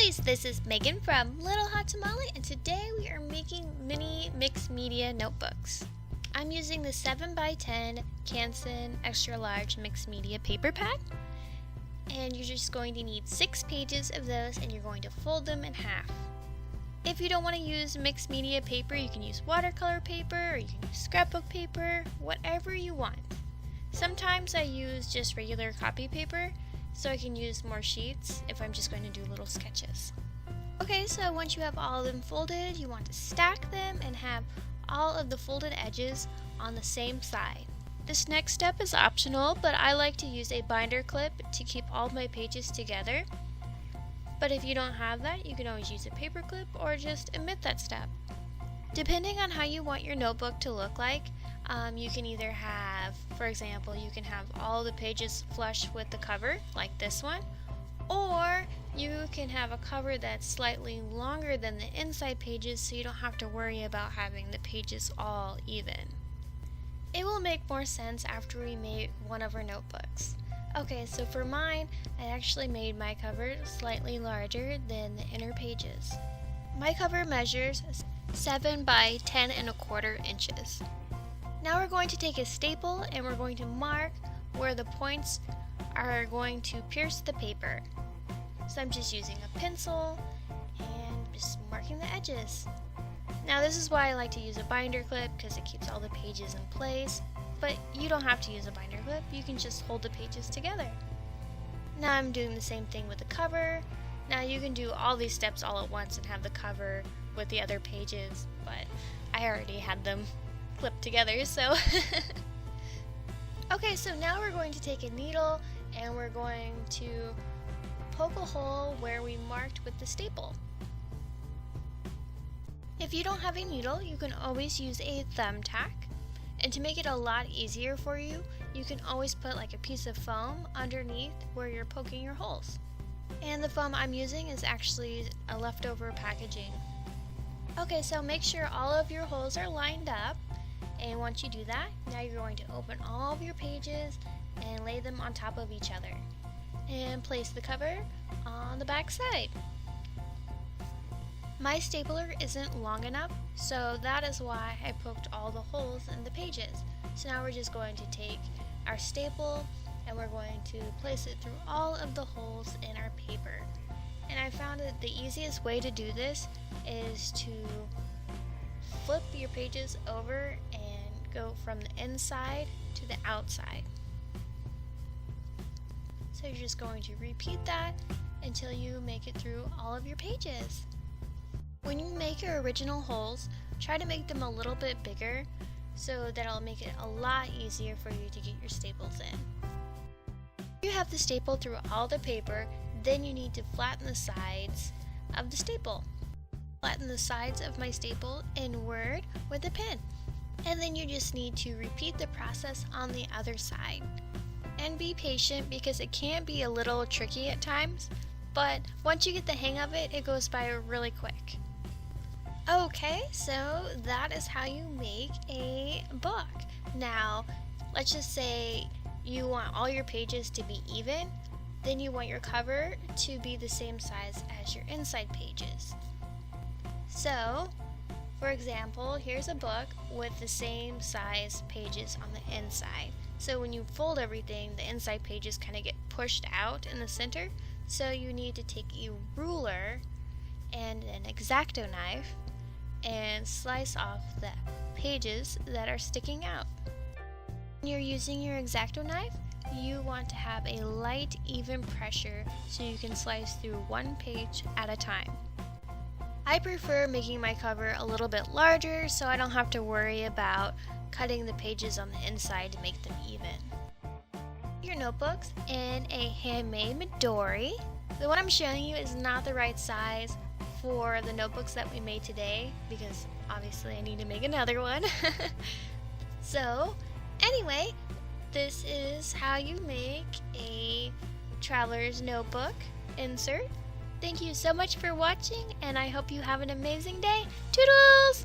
Lovelies, this is Megan from Little Hot Tamale, and today we are making mini mixed media notebooks. I'm using the 7x10 Canson extra large mixed media paper pad, and you're just going to need 6 pages of those, and you're going to fold them in half. If you don't want to use mixed media paper, you can use watercolor paper or you can use scrapbook paper, whatever you want. Sometimes I use just regular copy paper, so I can use more sheets if I'm just going to do little sketches. Okay, so once you have all of them folded, you want to stack them and have all of the folded edges on the same side. This next step is optional, but I like to use a binder clip to keep all of my pages together. But if you don't have that, you can always use a paper clip or just omit that step. Depending on how you want your notebook to look like, you can either have, for example, you can have all the pages flush with the cover, like this one, or you can have a cover that's slightly longer than the inside pages so you don't have to worry about having the pages all even. It will make more sense after we make one of our notebooks. Okay, so for mine, I actually made my cover slightly larger than the inner pages. My cover measures 7 by 10¼ inches. Now we're going to take a staple and we're going to mark where the points are going to pierce the paper. So I'm just using a pencil and just marking the edges. Now this is why I like to use a binder clip because it keeps all the pages in place, but you don't have to use a binder clip, you can just hold the pages together. Now I'm doing the same thing with the cover. Now you can do all these steps all at once and have the cover with the other pages, but I already had them clipped together, so okay, so now we're going to take a needle and we're going to poke a hole where we marked with the staple. If you don't have a needle, you can always use a thumbtack, and to make it a lot easier for you, you can always put like a piece of foam underneath where you're poking your holes. And the foam I'm using is actually a leftover packaging. Okay, so make sure all of your holes are lined up, and once you do that, now you're going to open all of your pages and lay them on top of each other. And place the cover on the back side. My stapler isn't long enough, so that is why I poked all the holes in the pages. So now we're just going to take our staple and we're going to place it through all of the holes in our paper. And I found that the easiest way to do this is to flip your pages over and go from the inside to the outside. So you're just going to repeat that until you make it through all of your pages. When you make your original holes, try to make them a little bit bigger so that it'll make it a lot easier for you to get your staples in. You have the staple through all the paper, then you need to flatten the sides of the staple. Flatten the sides of my staple inward with a pen. And then you just need to repeat the process on the other side. And be patient because it can be a little tricky at times, but once you get the hang of it, it goes by really quick. Okay, so that is how you make a book. Now, let's just say you want all your pages to be even, then you want your cover to be the same size as your inside pages. So, for example, here's a book with the same size pages on the inside. So when you fold everything, the inside pages kind of get pushed out in the center. So you need to take a ruler and an X-Acto knife and slice off the pages that are sticking out. When you're using your X-Acto knife, you want to have a light, even pressure so you can slice through one page at a time. I prefer making my cover a little bit larger so I don't have to worry about cutting the pages on the inside to make them even. Your notebooks in a handmade Midori. The one I'm showing you is not the right size for the notebooks that we made today because obviously I need to make another one. So anyway, this is how you make a traveler's notebook insert. Thank you so much for watching, and I hope you have an amazing day. Toodles!